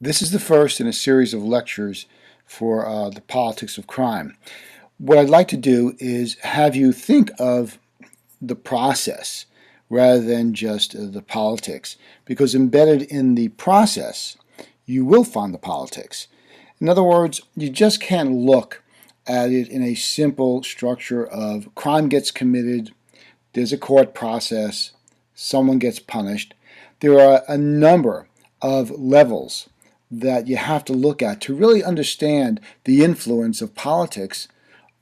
This is the first in a series of lectures for the politics of crime. What I'd like to do is have you think of the process rather than just the politics, because embedded in the process, you will find the politics. In other words, you just can't look at it in a simple structure of crime gets committed, there's a court process, someone gets punished. There are a number of levels that you have to look at to really understand the influence of politics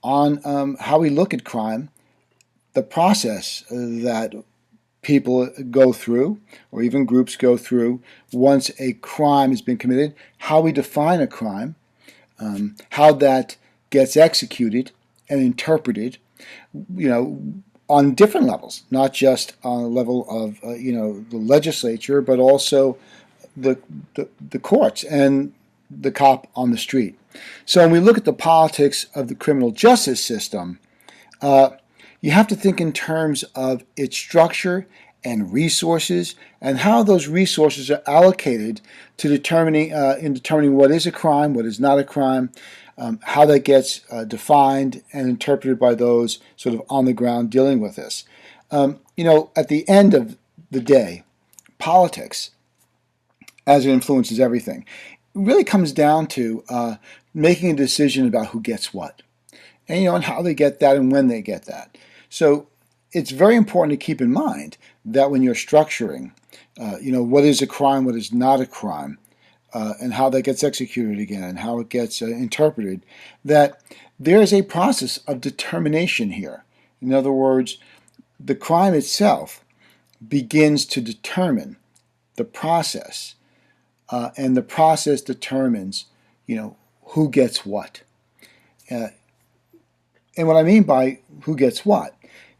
on how we look at crime, the process that people go through, or even groups go through, once a crime has been committed, how we define a crime, how that gets executed and interpreted, on different levels, not just on a level of, the legislature, but also the courts and the cop on the street. So when we look at the politics of the criminal justice system, you have to think in terms of its structure and resources and how those resources are allocated to determining what is a crime, what is not a crime, how that gets defined and interpreted by those sort of on the ground dealing with this. At the end of the day, politics, as it influences everything, it really comes down to making a decision about who gets what, and how they get that and when they get that. So it's very important to keep in mind that when you're structuring, what is a crime, what is not a crime, and how that gets executed again, and how it gets interpreted, that there is a process of determination here. In other words, the crime itself begins to determine the process, and the process determines, who gets what. And what I mean by who gets what,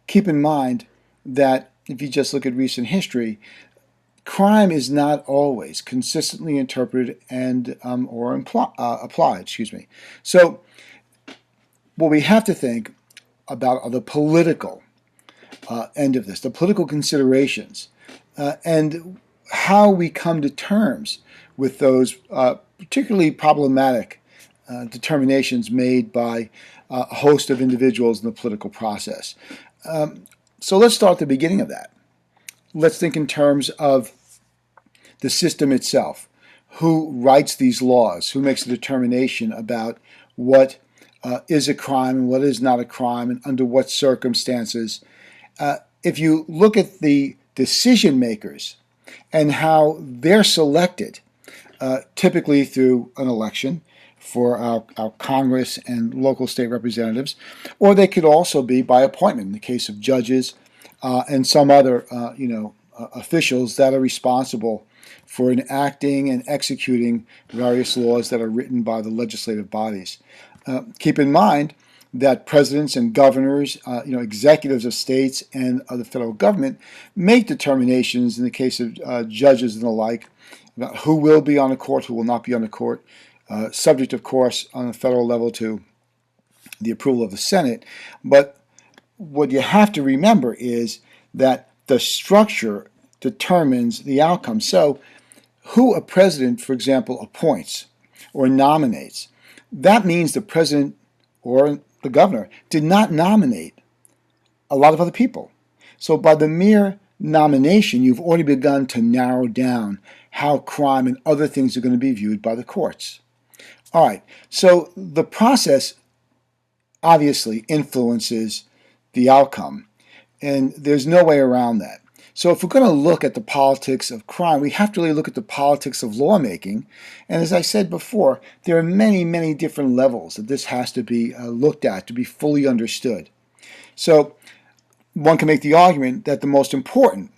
keep in mind that if you just look at recent history, crime is not always consistently interpreted and or applied. So what we have to think about are the political end of this, the political considerations, and how we come to terms with those particularly problematic determinations made by a host of individuals in the political process. So let's start at the beginning of that. Let's think in terms of the system itself. Who writes these laws? Who makes a determination about what is a crime and what is not a crime, and under what circumstances? If you look at the decision makers and how they're selected, typically through an election for our Congress and local state representatives, or they could also be by appointment in the case of judges and some other officials that are responsible for enacting and executing various laws that are written by the legislative bodies. Keep in mind that presidents and governors, executives of states and of the federal government make determinations in the case of judges and the like about who will be on the court, who will not be on the court, subject, of course, on the federal level to the approval of the Senate. But what you have to remember is that the structure determines the outcome. So who a president, for example, appoints or nominates, that means the president or the governor did not nominate a lot of other people. So by the mere nomination, you've already begun to narrow down how crime and other things are going to be viewed by the courts. All right, so the process obviously influences the outcome, and there's no way around that. So if we're going to look at the politics of crime, we have to really look at the politics of lawmaking. And as I said before, there are many, many different levels that this has to be looked at to be fully understood. So one can make the argument that the most important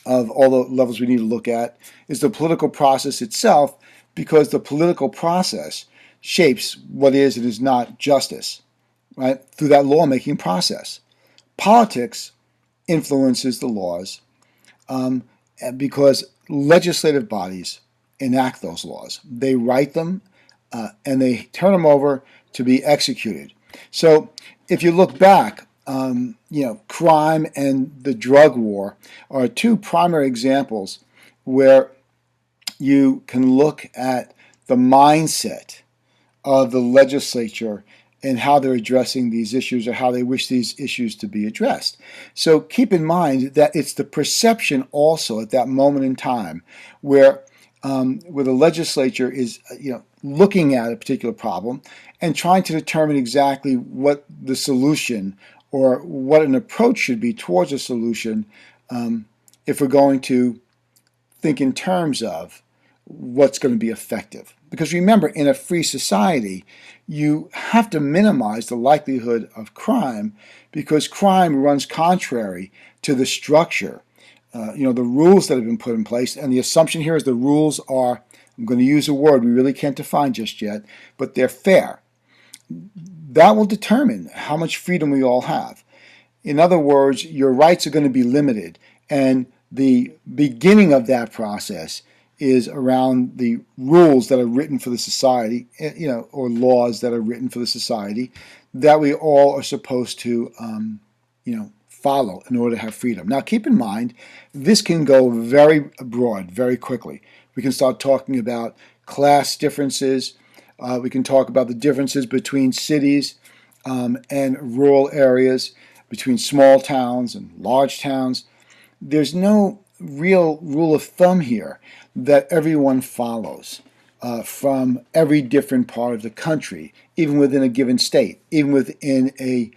of all the levels we need to look at is the political process itself, because the political process shapes what is and is not justice, right, through that lawmaking process. Politics influences the laws because legislative bodies enact those laws. They write them and they turn them over to be executed. So if you look back, crime and the drug war are two primary examples where you can look at the mindset of the legislature and how they're addressing these issues or how they wish these issues to be addressed. So keep in mind that it's the perception also at that moment in time where the legislature is looking at a particular problem and trying to determine exactly what the solution or what an approach should be towards a solution if we're going to think in terms of what's going to be effective. Because remember, in a free society, you have to minimize the likelihood of crime because crime runs contrary to the structure, the rules that have been put in place. And the assumption here is the rules are, I'm going to use a word we really can't define just yet, but they're fair. That will determine how much freedom we all have. In other words, your rights are going to be limited, and the beginning of that process is around the rules that are written for the society, or laws that are written for the society that we all are supposed to, follow in order to have freedom. Now, keep in mind, this can go very broad very quickly. We can start talking about class differences. We can talk about the differences between cities and rural areas, between small towns and large towns. There's no real rule of thumb here that everyone follows from every different part of the country, even within a given state, even within a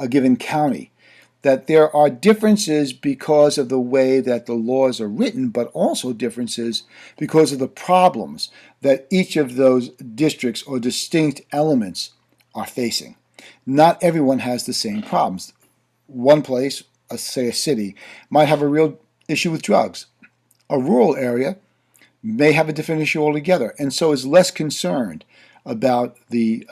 given county. That there are differences because of the way that the laws are written, but also differences because of the problems that each of those districts or distinct elements are facing. Not everyone has the same problems. One place, say a city, might have a real issue with drugs. A rural area may have a different issue altogether, and so is less concerned about the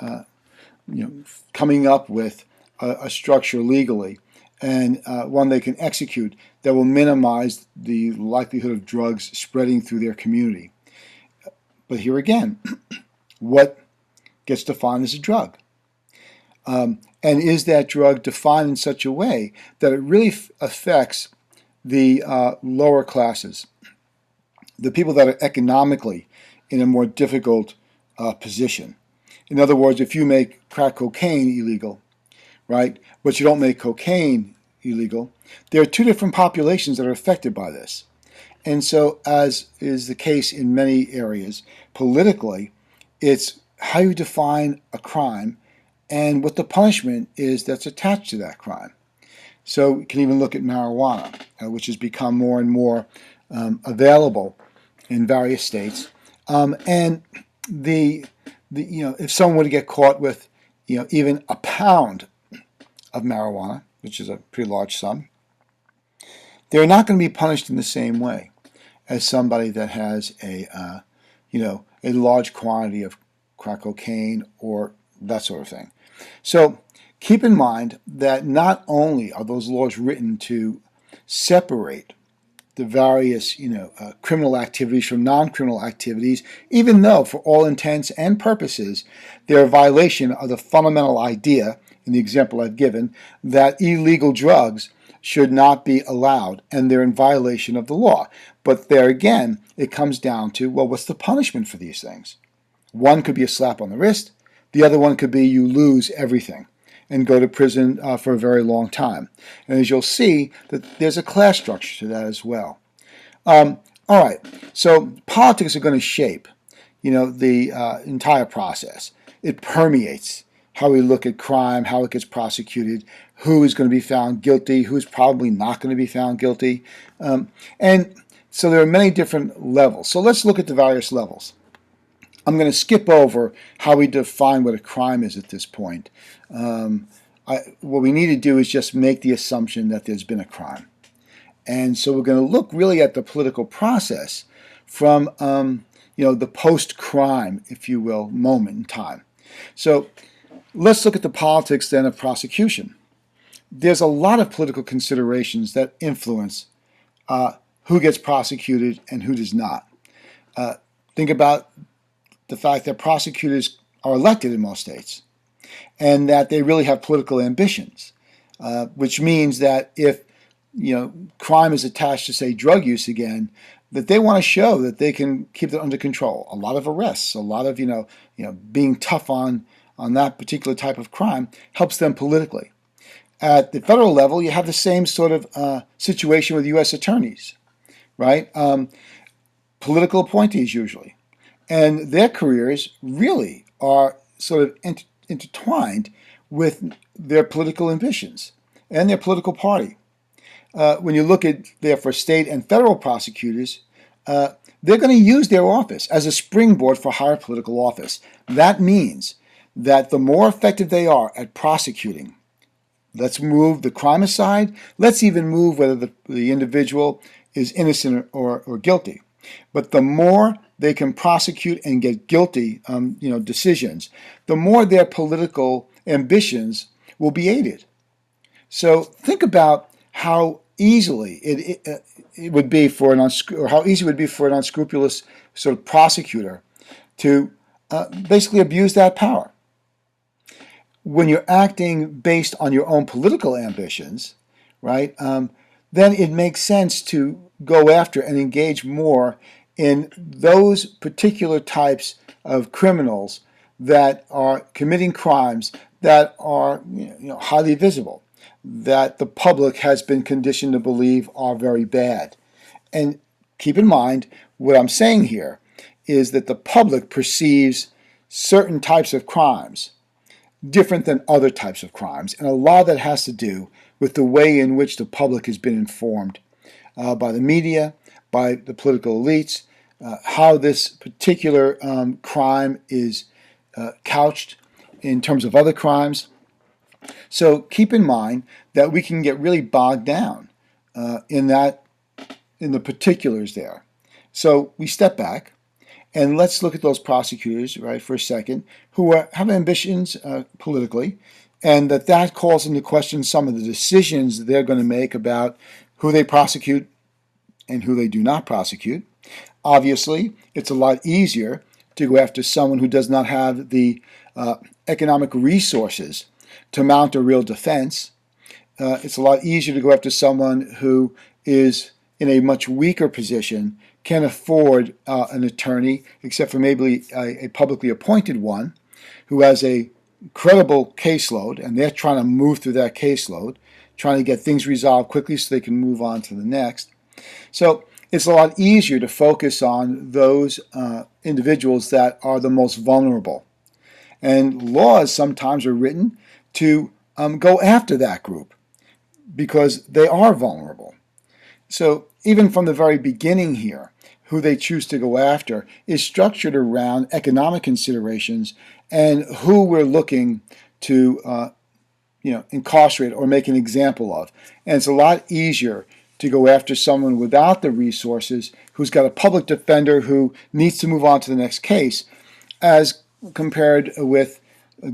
coming up with a structure legally and one they can execute that will minimize the likelihood of drugs spreading through their community. But here again, what gets defined as a drug? And is that drug defined in such a way that it really affects the lower classes, the people that are economically in a more difficult position? In other words, if you make crack cocaine illegal, right, but you don't make cocaine illegal, there are two different populations that are affected by this. And so, as is the case in many areas, politically, it's how you define a crime and what the punishment is that's attached to that crime. So we can even look at marijuana, which has become more and more available in various states. And if someone were to get caught with, even a pound of marijuana, which is a pretty large sum, they're not going to be punished in the same way as somebody that has a large quantity of crack cocaine or that sort of thing. So keep in mind that not only are those laws written to separate the various criminal activities from non-criminal activities, even though for all intents and purposes they're a violation of the fundamental idea, in the example I've given, that illegal drugs should not be allowed and they're in violation of the law. But there again, it comes down to, well, what's the punishment for these things? One could be a slap on the wrist. The other one could be you lose everything and go to prison for a very long time. And as you'll see, that there's a class structure to that as well. All right, so politics are going to shape, the entire process. It permeates how we look at crime, how it gets prosecuted, who is going to be found guilty, who's probably not going to be found guilty. And so there are many different levels. So let's look at the various levels. I'm going to skip over how we define what a crime is at this point. What we need to do is just make the assumption that there's been a crime. And so we're going to look really at the political process from the post-crime, if you will, moment in time. So let's look at the politics then of prosecution. There's a lot of political considerations that influence who gets prosecuted and who does not. Think about the fact that prosecutors are elected in most states and that they really have political ambitions, which means that if crime is attached to, say, drug use again, that they want to show that they can keep it under control. A lot of arrests, a lot of being tough on that particular type of crime helps them politically. At the federal level, you have the same sort of situation with U.S. attorneys, right? Political appointees usually, and their careers really are sort of intertwined with their political ambitions and their political party. When you look at, therefore, state and federal prosecutors, they're going to use their office as a springboard for higher political office. That means that the more effective they are at prosecuting, let's move the crime aside, let's even move whether the individual is innocent or guilty. But the more they can prosecute and get guilty decisions, the more their political ambitions will be aided. So think about how easily it would be for an unscrupulous sort of prosecutor to basically abuse that power. When you're acting based on your own political ambitions, right, then it makes sense to go after and engage more in those particular types of criminals that are committing crimes that are highly visible, that the public has been conditioned to believe are very bad. And keep in mind, what I'm saying here is that the public perceives certain types of crimes different than other types of crimes. And a lot of that has to do with the way in which the public has been informed by the media, by the political elites, how this particular crime is couched in terms of other crimes. So keep in mind that we can get really bogged down in the particulars there. So we step back and let's look at those prosecutors, right, for a second, who have ambitions politically, and that calls into question some of the decisions they're going to make about who they prosecute and who they do not prosecute. Obviously, it's a lot easier to go after someone who does not have the economic resources to mount a real defense. It's a lot easier to go after someone who is in a much weaker position, can't afford an attorney, except for maybe a publicly appointed one, who has a credible caseload, and they're trying to move through that caseload, trying to get things resolved quickly so they can move on to the next. So it's a lot easier to focus on those individuals that are the most vulnerable. And laws sometimes are written to go after that group because they are vulnerable. So even from the very beginning here, who they choose to go after is structured around economic considerations and who we're looking to incarcerate or make an example of. And it's a lot easier to go after someone without the resources, who's got a public defender who needs to move on to the next case, as compared with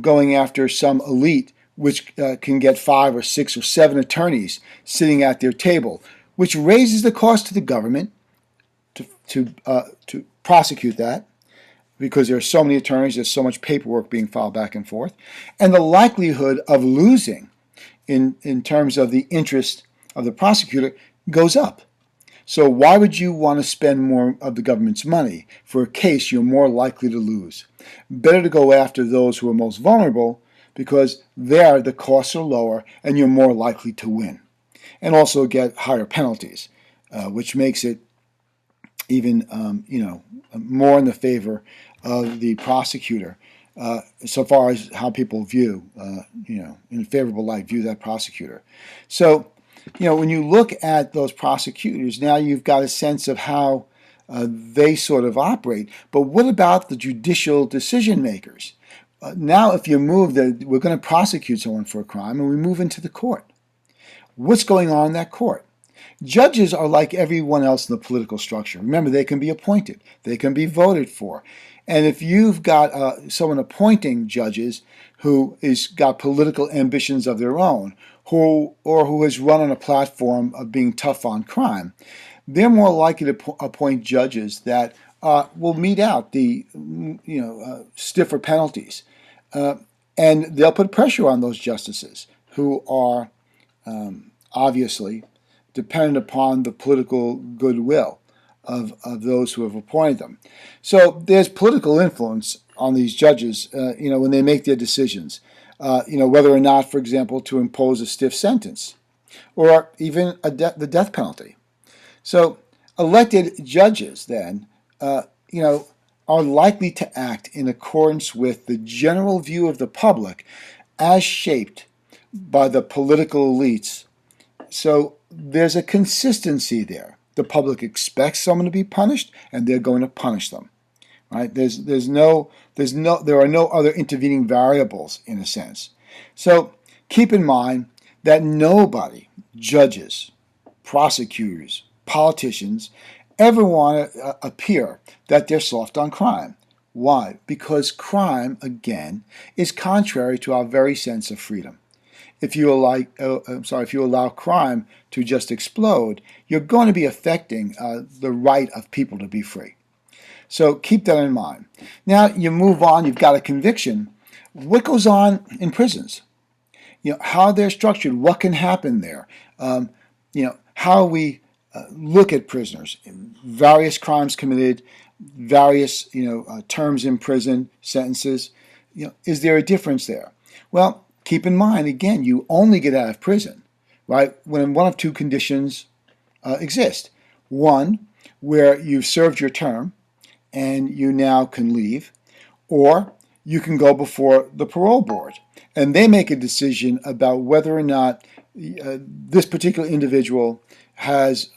going after some elite which can get 5 or 6 or 7 attorneys sitting at their table, which raises the cost to the government to prosecute that, because there are so many attorneys, there's so much paperwork being filed back and forth, and the likelihood of losing in terms of the interest of the prosecutor goes up. So why would you want to spend more of the government's money for a case you're more likely to lose? Better to go after those who are most vulnerable, because there the costs are lower and you're more likely to win. And also get higher penalties, which makes it even more in the favor of the prosecutor, so far as how people view, in a favorable light, view that prosecutor. So, when you look at those prosecutors, now you've got a sense of how they sort of operate. But what about the judicial decision makers? Now, if you move we're going to prosecute someone for a crime, and we move into the court. What's going on in that court? Judges are like everyone else in the political structure. Remember, they can be appointed. They can be voted for. And if you've got someone appointing judges who has got political ambitions of their own, who has run on a platform of being tough on crime, they're more likely to appoint judges that will mete out the stiffer penalties. And they'll put pressure on those justices who are obviously dependent upon the political goodwill of those who have appointed them. So there's political influence on these judges, when they make their decisions, whether or not, for example, to impose a stiff sentence or even the death penalty. So elected judges then, are likely to act in accordance with the general view of the public as shaped by the political elites. So there's a consistency there. The public expects someone to be punished, and they're going to punish them. Right? There are no other intervening variables in a sense. So keep in mind that nobody, judges, prosecutors, politicians, ever want to appear that they're soft on crime. Why? Because crime, again, is contrary to our very sense of freedom. If you allow crime to just explode, you're going to be affecting the right of people to be free. So keep that in mind. Now you move on. You've got a conviction. What goes on in prisons? How they're structured. What can happen there? How we look at prisoners. Various crimes committed. Various terms in prison, sentences. Is there a difference there? Well, keep in mind, again, you only get out of prison, right, when one of two conditions exist. One, where you've served your term and you now can leave, or you can go before the parole board and they make a decision about whether or not this particular individual has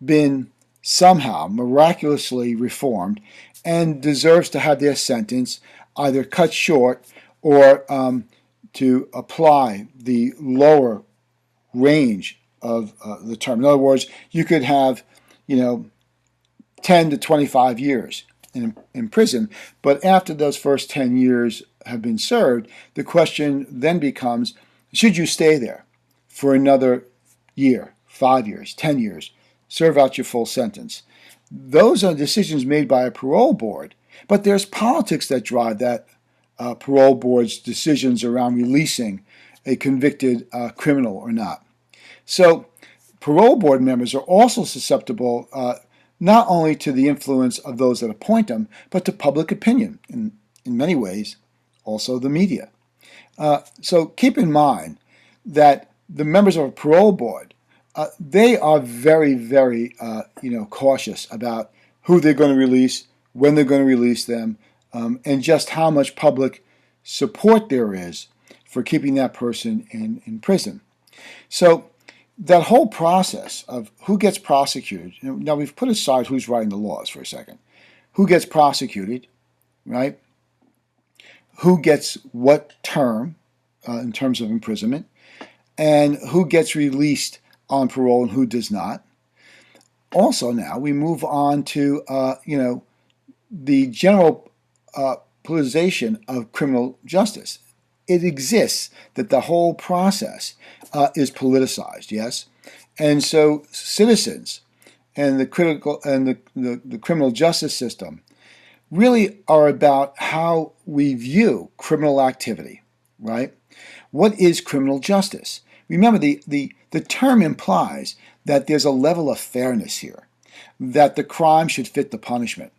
been somehow miraculously reformed and deserves to have their sentence either cut short or to apply the lower range of the term. In other words, you could have, 10 to 25 years in prison, but after those first 10 years have been served, the question then becomes, should you stay there for another year, 5 years, 10 years, serve out your full sentence? Those are decisions made by a parole board, but there's politics that drive that parole board's decisions around releasing a convicted criminal or not. So parole board members are also susceptible not only to the influence of those that appoint them, but to public opinion, in many ways, also the media. So keep in mind that the members of a parole board, they are very, very, cautious about who they're going to release, when they're going to release them, and just how much public support there is for keeping that person in prison. So that whole process of who gets prosecuted, now we've put aside who's writing the laws for a second. Who gets prosecuted, right? Who gets what term in terms of imprisonment, and who gets released on parole and who does not. Also now we move on to, the general politicization of criminal justice. It exists that the whole process is politicized, yes? And so citizens and the criminal justice system really are about how we view criminal activity, right? What is criminal justice? Remember, the term implies that there's a level of fairness here, that the crime should fit the punishment,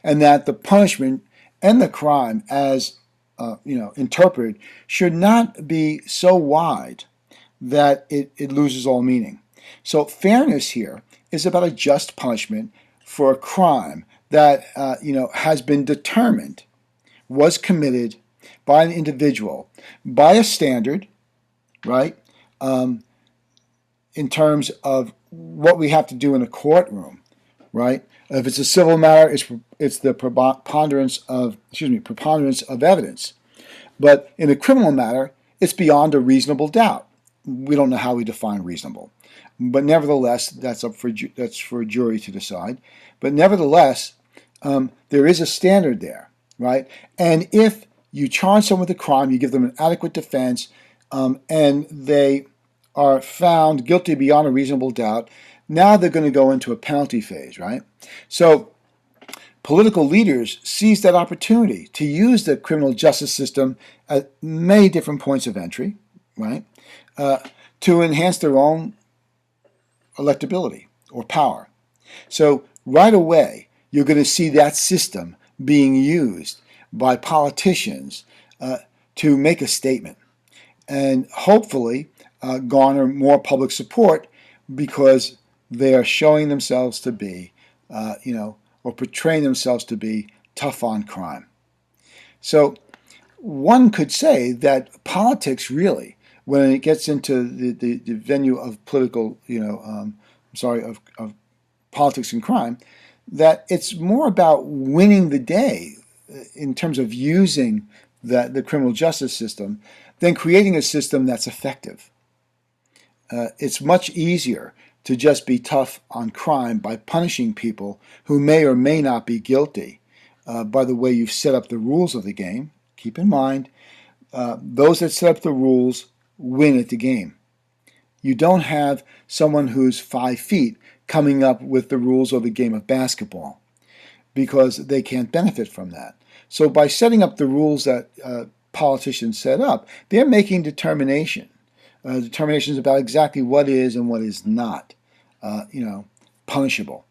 and that the punishment and the crime as interpreted should not be so wide that it loses all meaning. So fairness here is about a just punishment for a crime that has been determined, was committed by an individual, by a standard, right? In terms of what we have to do in a courtroom, right? If it's a civil matter, it's the preponderance of evidence. But in a criminal matter, it's beyond a reasonable doubt. We don't know how we define reasonable, but nevertheless, that's for a jury to decide. But nevertheless, there is a standard there, right? And if you charge someone with a crime, you give them an adequate defense, and they are found guilty beyond a reasonable doubt, now they're going to go into a penalty phase, right? So political leaders seize that opportunity to use the criminal justice system at many different points of entry, right, to enhance their own electability or power. So right away you're going to see that system being used by politicians to make a statement and hopefully garner more public support because they are showing themselves to be, or portraying themselves to be tough on crime. So one could say that politics really, when it gets into the venue of political, of politics and crime, that it's more about winning the day in terms of using the criminal justice system than creating a system that's effective. It's much easier to just be tough on crime by punishing people who may or may not be guilty by the way you've set up the rules of the game. Keep in mind, those that set up the rules win at the game. You don't have someone who's 5 feet coming up with the rules of the game of basketball because they can't benefit from that. So by setting up the rules that politicians set up, they're making determinations about exactly what is and what is not, punishable,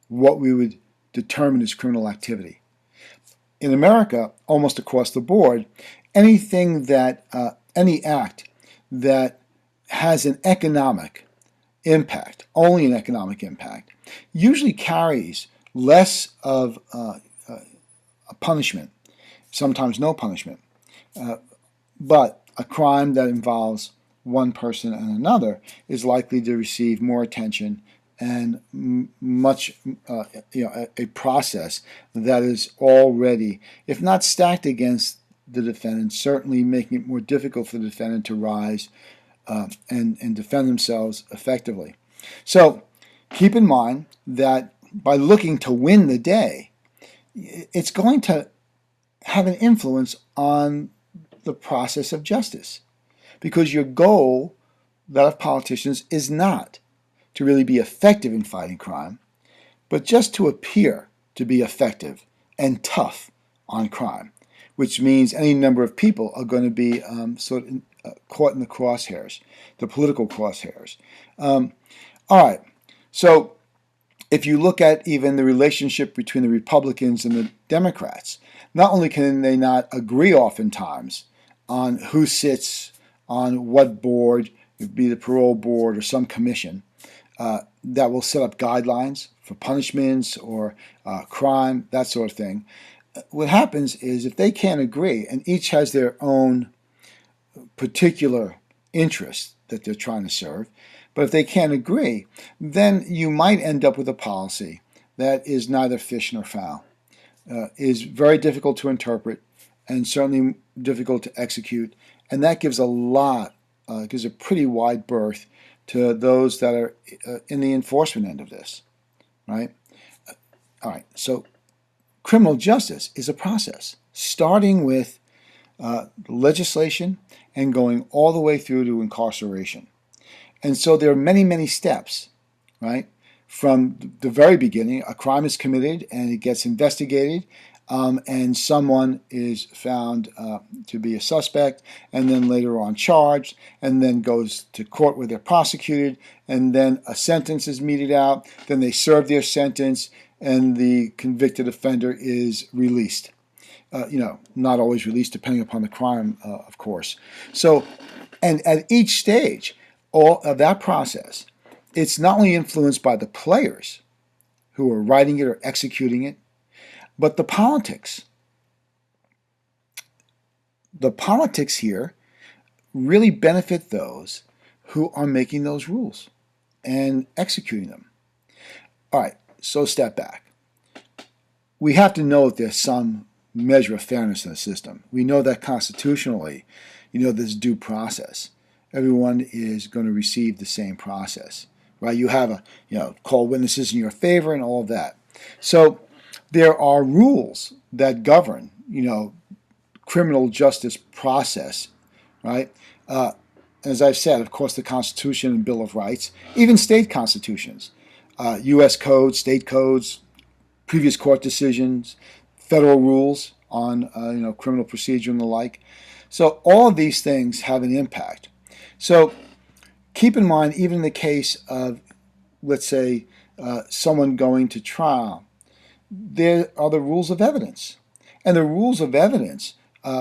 what we would determine as criminal activity. In America, almost across the board, any act that has an economic impact, only an economic impact, usually carries less of a punishment, sometimes no punishment. But a crime that involves one person and another is likely to receive more attention and a process that is already, if not stacked against the defendant, certainly making it more difficult for the defendant to rise and defend themselves effectively. So keep in mind that by looking to win the day, it's going to have an influence on the process of justice, because your goal, that of politicians, is not to really be effective in fighting crime, but just to appear to be effective and tough on crime, which means any number of people are going to be caught in the crosshairs, the political crosshairs. All right, so if you look at even the relationship between the Republicans and the Democrats, not only can they not agree oftentimes on who sits on what board, it would be the parole board or some commission that will set up guidelines for punishments or crime, that sort of thing. What happens is if they can't agree, and each has their own particular interests that they're trying to serve, but if they can't agree, then you might end up with a policy that is neither fish nor fowl, is very difficult to interpret and certainly difficult to execute, and that gives gives a pretty wide berth to those that are in the enforcement end of this, right? All right, so criminal justice is a process, starting with legislation and going all the way through to incarceration. And so there are many, many steps, right? From the very beginning, a crime is committed and it gets investigated, and someone is found to be a suspect, and then later on charged, and then goes to court where they're prosecuted, and then a sentence is meted out, then they serve their sentence, and the convicted offender is released. Not always released, depending upon the crime, of course. So, and at each stage all of that process, it's not only influenced by the players who are writing it or executing it, but the politics. The politics here really benefit those who are making those rules and executing them. All right, so step back. We have to know that there's some measure of fairness in the system. We know that constitutionally, there's due process. Everyone is going to receive the same process, right? You have call witnesses in your favor and all of that. So there are rules that govern, criminal justice process, right? As I've said, of course, the Constitution and Bill of Rights, even state constitutions, U.S. codes, state codes, previous court decisions, federal rules on criminal procedure and the like. So all of these things have an impact. So keep in mind, even in the case of, let's say, someone going to trial, there are the rules of evidence. And the rules of evidence,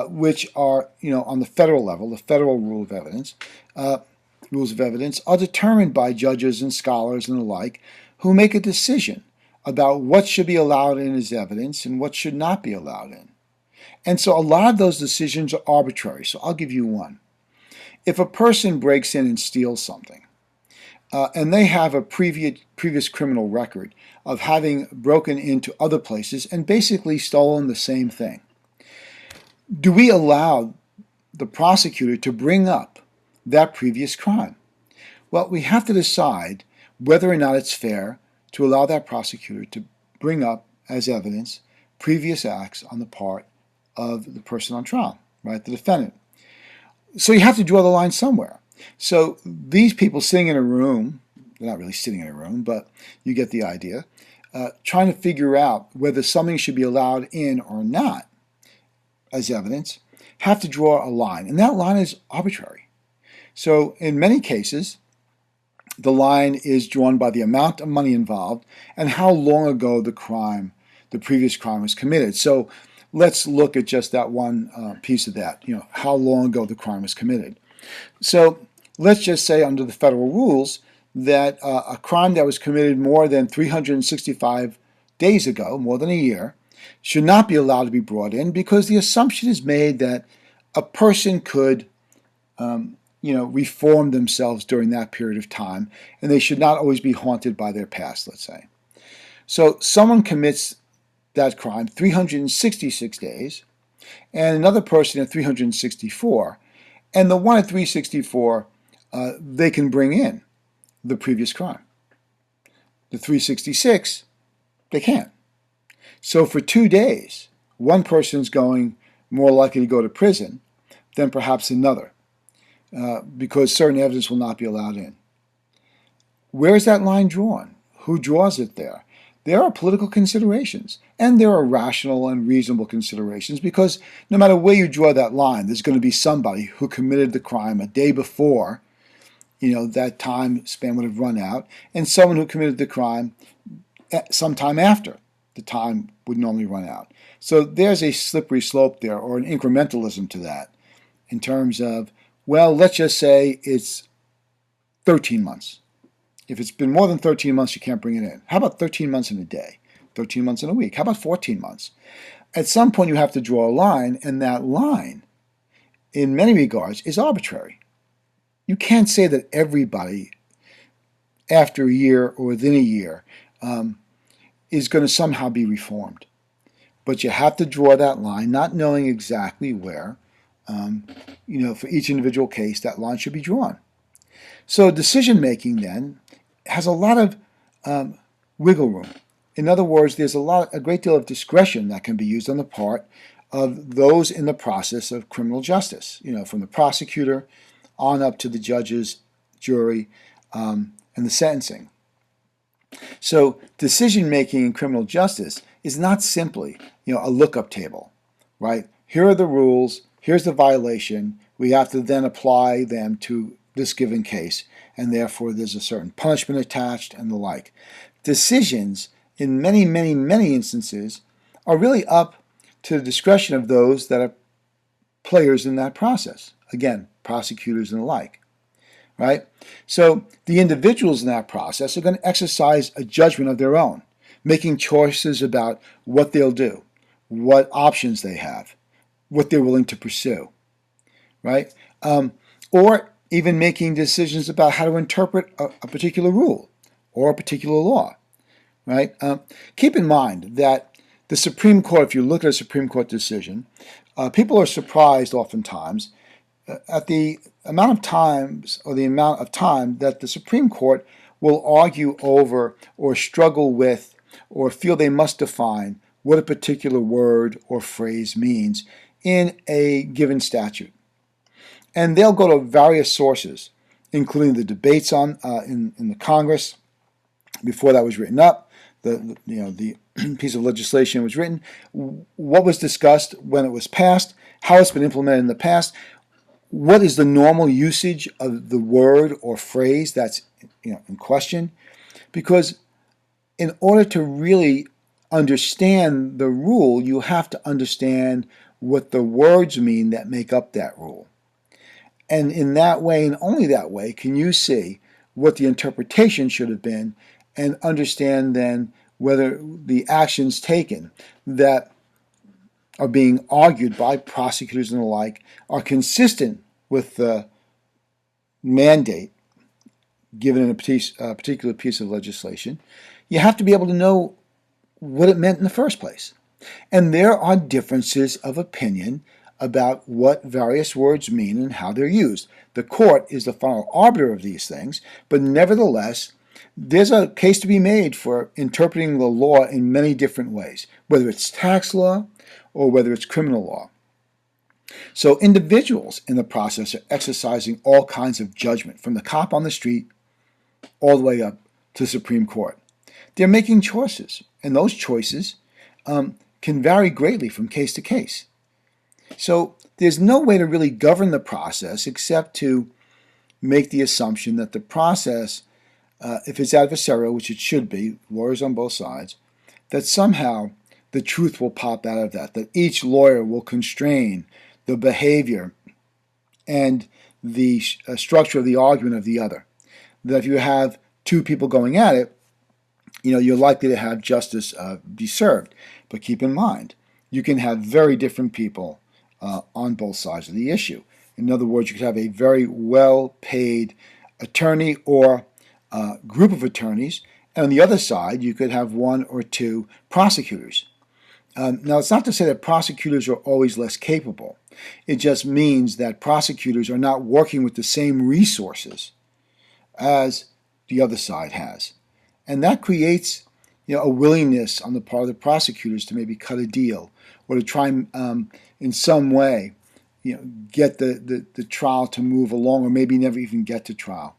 which are, on the federal level, the federal rules of evidence are determined by judges and scholars and the like who make a decision about what should be allowed in as evidence and what should not be allowed in. And so a lot of those decisions are arbitrary. So I'll give you one. If a person breaks in and steals something, and they have a previous criminal record of having broken into other places and basically stolen the same thing, do we allow the prosecutor to bring up that previous crime? Well, we have to decide whether or not it's fair to allow that prosecutor to bring up as evidence previous acts on the part of the person on trial, right, the defendant. So you have to draw the line somewhere. So these people sitting in a room, they're not really sitting in a room, but you get the idea, trying to figure out whether something should be allowed in or not as evidence, have to draw a line. And that line is arbitrary. So in many cases, the line is drawn by the amount of money involved and how long ago the previous crime was committed. So let's look at just that one piece of that, how long ago the crime was committed. So let's just say under the federal rules that a crime that was committed more than 365 days ago, more than a year, should not be allowed to be brought in because the assumption is made that a person could reform themselves during that period of time, and they should not always be haunted by their past, let's say. So someone commits that crime 366 days, and another person at 364, and the one at 364, they can bring in the previous crime. The 366, they can't. So for 2 days, one person's going more likely to go to prison than perhaps another, because certain evidence will not be allowed in. Where is that line drawn? Who draws it there? There are political considerations, and there are rational and reasonable considerations, because no matter where you draw that line, there's going to be somebody who committed the crime a day before, that time span would have run out, and someone who committed the crime sometime after the time would normally run out. So there's a slippery slope there, or an incrementalism to that, in terms of, well, let's just say it's 13 months. If it's been more than 13 months, you can't bring it in. How about 13 months in a day? 13 months in a week? How about 14 months? At some point, you have to draw a line, and that line, in many regards, is arbitrary. You can't say that everybody, after a year or within a year, is going to somehow be reformed. But you have to draw that line, not knowing exactly where, for each individual case, that line should be drawn. So decision-making, then, has a lot of wiggle room. In other words, there's a great deal of discretion that can be used on the part of those in the process of criminal justice, from the prosecutor on up to the judges, jury, and the sentencing. So decision-making in criminal justice is not simply, a lookup table, right? Here are the rules, here's the violation, we have to then apply them to this given case, and therefore there's a certain punishment attached and the like. Decisions, in many, many, many instances, are really up to the discretion of those that are players in that process. Again, prosecutors and the like. Right? So the individuals in that process are going to exercise a judgment of their own, making choices about what they'll do, what options they have, what they're willing to pursue, right? Or even making decisions about how to interpret a particular rule or a particular law, right? Keep in mind that the Supreme Court, if you look at a Supreme Court decision, people are surprised oftentimes at the amount of times or the amount of time that the Supreme Court will argue over or struggle with or feel they must define what a particular word or phrase means in a given statute. And they'll go to various sources, including the debates in the Congress before that was written up, the piece of legislation was written, what was discussed when it was passed, how it's been implemented in the past, what is the normal usage of the word or phrase that's in question, because in order to really understand the rule, you have to understand what the words mean that make up that rule. And in that way, and only that way, can you see what the interpretation should have been and understand then whether the actions taken that are being argued by prosecutors and the like are consistent with the mandate given in a particular piece of legislation. You have to be able to know what it meant in the first place. And there are differences of opinion about what various words mean and how they're used. The court is the final arbiter of these things, but nevertheless, there's a case to be made for interpreting the law in many different ways, whether it's tax law or whether it's criminal law. So individuals in the process are exercising all kinds of judgment, from the cop on the street all the way up to the Supreme Court. They're making choices, and those choices can vary greatly from case to case. So there's no way to really govern the process except to make the assumption that the process, if it's adversarial, which it should be, lawyers on both sides, that somehow the truth will pop out of that each lawyer will constrain the behavior and the structure of the argument of the other. That if you have two people going at it, you're likely to have justice be served. But keep in mind, you can have very different people on both sides of the issue. In other words, you could have a very well-paid attorney or group of attorneys, and on the other side, you could have one or two prosecutors. Now, it's not to say that prosecutors are always less capable. It just means that prosecutors are not working with the same resources as the other side has. And that creates a willingness on the part of the prosecutors to maybe cut a deal or to try and in some way get the trial to move along, or maybe never even get to trial,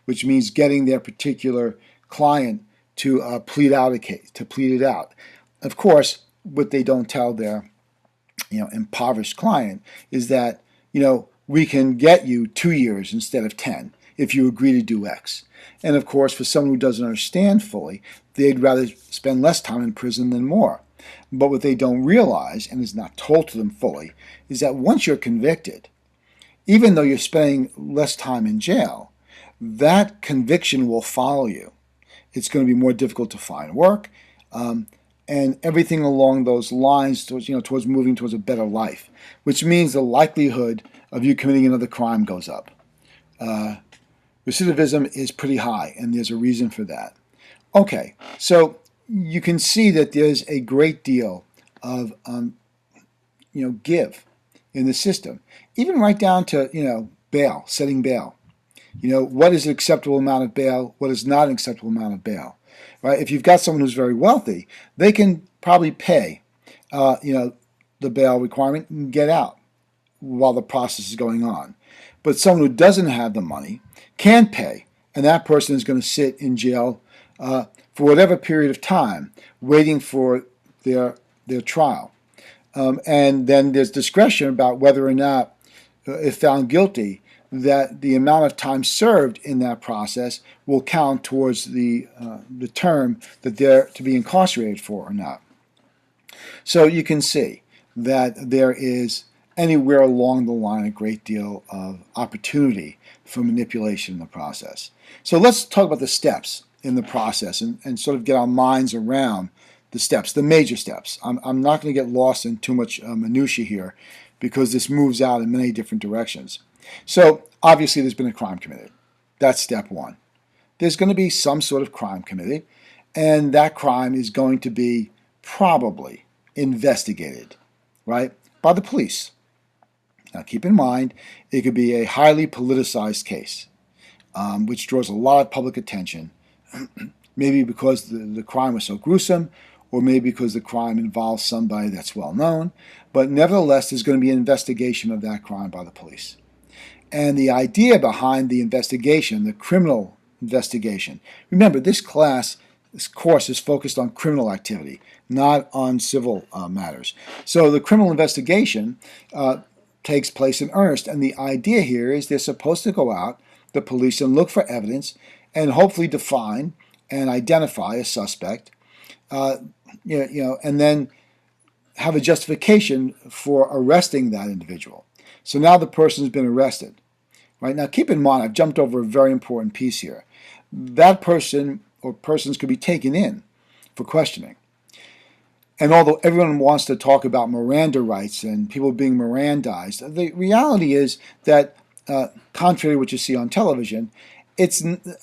which means getting their particular client to plead out a case, to plead it out. Of course, what they don't tell their impoverished client is that we can get you 2 years instead of 10 if you agree to do X. And of course, for someone who doesn't understand fully, they'd rather spend less time in prison than more. But what they don't realize, and is not told to them fully, is that once you're convicted, even though you're spending less time in jail, that conviction will follow you. It's going to be more difficult to find work, and everything along those lines towards moving towards a better life, which means the likelihood of you committing another crime goes up. Recidivism is pretty high, and there's a reason for that. Okay, so you can see that there's a great deal of give in the system, even right down to bail, setting bail. What is an acceptable amount of bail? What is not an acceptable amount of bail? Right? If you've got someone who's very wealthy, they can probably pay the bail requirement and get out while the process is going on. But someone who doesn't have the money can pay, and that person is going to sit in jail for whatever period of time, waiting for their trial. And then there's discretion about whether or not, if found guilty, that the amount of time served in that process will count towards the term that they're to be incarcerated for or not. So you can see that there is anywhere along the line a great deal of opportunity for manipulation in the process. So let's talk about the steps in the process and sort of get our minds around the steps, the major steps. I'm not going to get lost in too much minutia here because this moves out in many different directions. So obviously there's been a crime committed. That's step one. There's going to be some sort of crime committed, and that crime is going to be probably investigated, right, by the police. Now keep in mind, it could be a highly politicized case, which draws a lot of public attention, maybe because the crime was so gruesome, or maybe because the crime involves somebody that's well known, but nevertheless there's going to be an investigation of that crime by the police. And the idea behind the investigation, the criminal investigation, remember this course is focused on criminal activity, not on civil matters. So the criminal investigation takes place in earnest, and the idea here is they're supposed to go out, the police, and look for evidence and hopefully define and identify a suspect and then have a justification for arresting that individual. So now the person's been arrested. Right? Now keep in mind, I've jumped over a very important piece here. That person or persons could be taken in for questioning. And although everyone wants to talk about Miranda rights and people being Mirandized, the reality is that, contrary to what you see on television,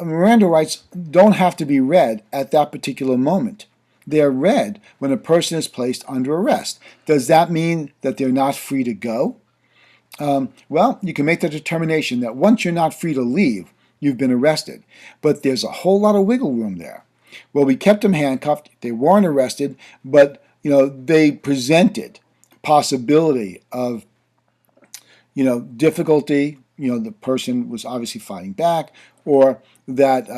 Miranda rights don't have to be read at that particular moment. They're read when a person is placed under arrest. Does that mean that they're not free to go? Well, you can make the determination that once you're not free to leave, you've been arrested. But there's a whole lot of wiggle room there. Well, we kept them handcuffed. They weren't arrested, but they presented possibility of difficulty. The person was obviously fighting back, or that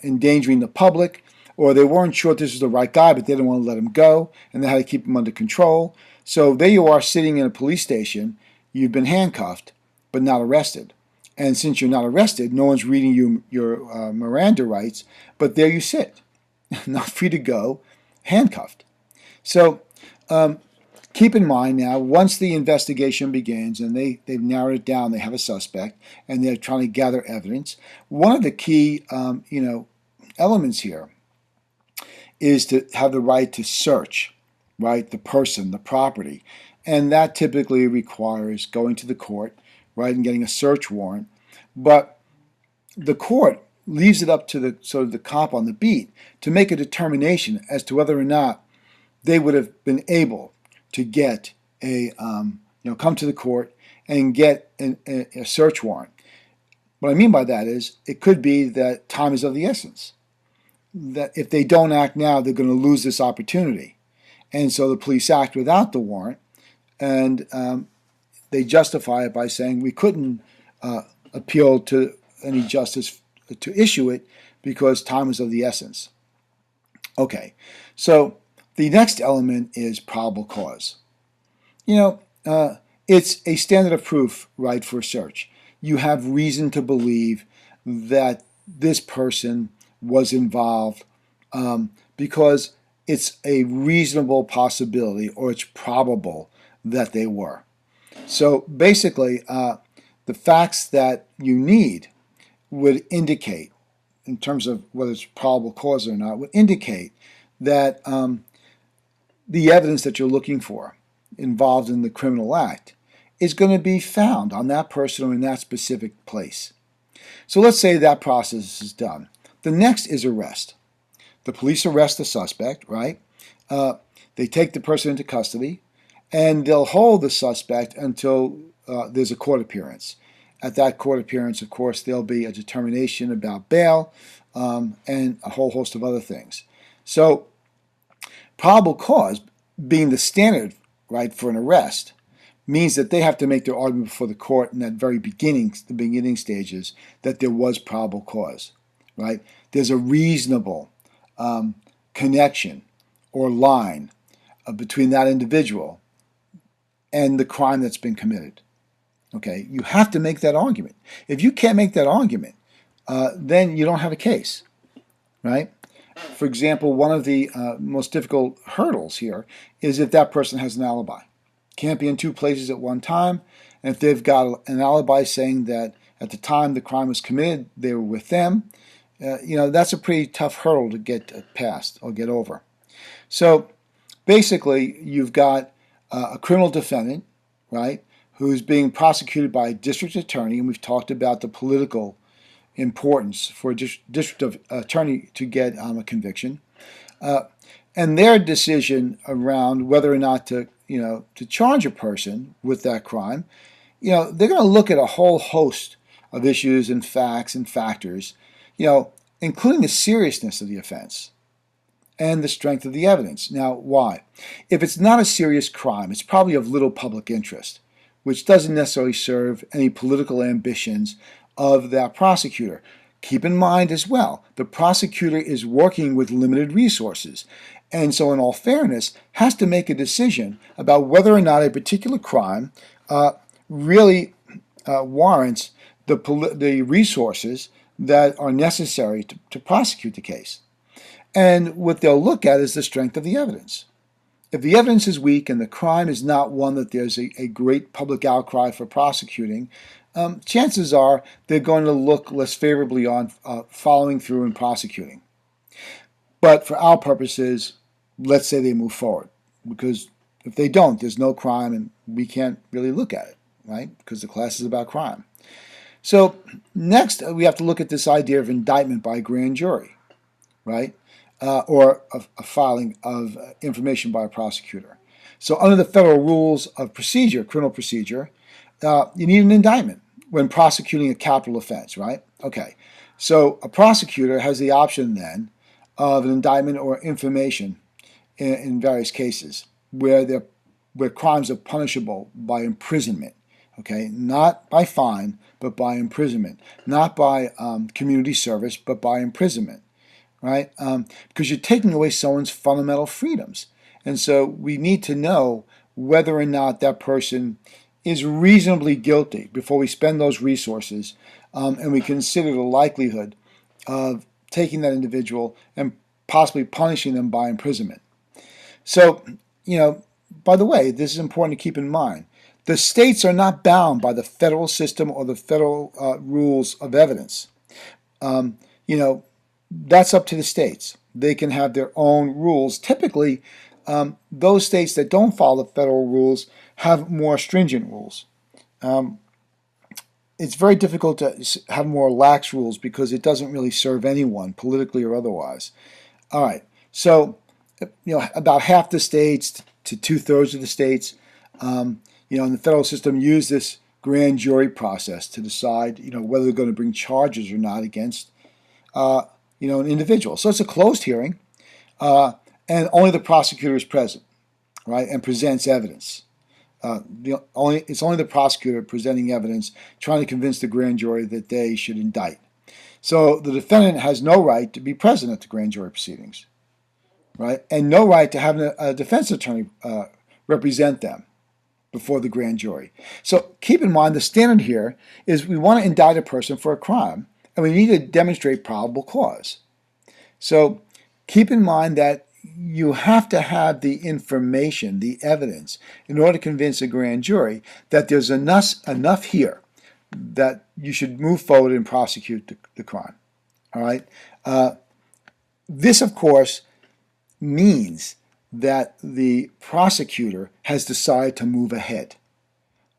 endangering the public, or they weren't sure if this was the right guy, but they didn't want to let him go, and they had to keep him under control. So there you are sitting in a police station. You've been handcuffed, but not arrested. And since you're not arrested, no one's reading you your Miranda rights, but there you sit, not free to go, handcuffed. So keep in mind now, once the investigation begins and they've narrowed it down, they have a suspect, and they're trying to gather evidence, one of the key elements here is to have the right to search, right, the person, the property. And that typically requires going to the court, right, and getting a search warrant. But the court leaves it up to the cop on the beat to make a determination as to whether or not they would have been able to get come to the court and get a search warrant. What I mean by that is it could be that time is of the essence. That if they don't act now, they're going to lose this opportunity. And so the police act without the warrant, and they justify it by saying we couldn't appeal to any justice to issue it because time is of the essence. Okay, so the next element is probable cause. It's a standard of proof, right, for a search. You have reason to believe that this person was involved because it's a reasonable possibility, or it's probable that they were. So basically, the facts that you need would indicate, in terms of whether it's probable cause or not, would indicate that the evidence that you're looking for involved in the criminal act is going to be found on that person or in that specific place. So let's say that process is done. The next is arrest. The police arrest the suspect, right? They take the person into custody, and they'll hold the suspect until there's a court appearance. At that court appearance, of course, there'll be a determination about bail and a whole host of other things. So probable cause, being the standard, right, for an arrest, means that they have to make their argument before the court in that very the beginning stages, that there was probable cause, right? There's a reasonable connection or line between that individual and the crime that's been committed. Okay, you have to make that argument. If you can't make that argument, then you don't have a case, right? For example, one of the most difficult hurdles here is if that person has an alibi. Can't be in two places at one time, and if they've got an alibi saying that at the time the crime was committed, they were with them, that's a pretty tough hurdle to get past or get over. So basically, you've got a criminal defendant, right, who's being prosecuted by a district attorney, and we've talked about the political importance for a district attorney to get a conviction, and their decision around whether or not to charge a person with that crime. They're going to look at a whole host of issues and facts and factors, including the seriousness of the offense and the strength of the evidence. Now, why? If it's not a serious crime, it's probably of little public interest, which doesn't necessarily serve any political ambitions of that prosecutor. Keep in mind as well, the prosecutor is working with limited resources, and so in all fairness, has to make a decision about whether or not a particular crime really warrants the resources that are necessary to prosecute the case. And what they'll look at is the strength of the evidence. If the evidence is weak and the crime is not one that there's a great public outcry for prosecuting, chances are they're going to look less favorably on following through and prosecuting. But for our purposes, let's say they move forward, because if they don't, there's no crime and we can't really look at it, right? Because the class is about crime. So next, we have to look at this idea of indictment by a grand jury, right? Or a filing of information by a prosecutor. So under the federal rules of procedure, criminal procedure, you need an indictment when prosecuting a capital offense, right? Okay. So a prosecutor has the option then of an indictment or information in various cases where crimes are punishable by imprisonment. Okay, not by fine, but by imprisonment. Not by community service, but by imprisonment. Right? Because you're taking away someone's fundamental freedoms. And so we need to know whether or not that person is reasonably guilty before we spend those resources and we consider the likelihood of taking that individual and possibly punishing them by imprisonment. So, by the way, this is important to keep in mind. The states are not bound by the federal system or the federal rules of evidence. That's up to the states. They can have their own rules. Typically, those states that don't follow the federal rules have more stringent rules. It's very difficult to have more lax rules because it doesn't really serve anyone, politically or otherwise. All right, so about half the states to 2/3 of the states, in the federal system, use this grand jury process to decide, whether they're going to bring charges or not against an individual. So it's a closed hearing, and only the prosecutor is present, right, and presents evidence. It's only the prosecutor presenting evidence, trying to convince the grand jury that they should indict. So the defendant has no right to be present at the grand jury proceedings, right, and no right to have a defense attorney represent them before the grand jury. So keep in mind the standard here is we want to indict a person for a crime, and we need to demonstrate probable cause. So keep in mind that you have to have the information, the evidence, in order to convince a grand jury that there's enough here that you should move forward and prosecute the crime. All right. This, of course, means that the prosecutor has decided to move ahead.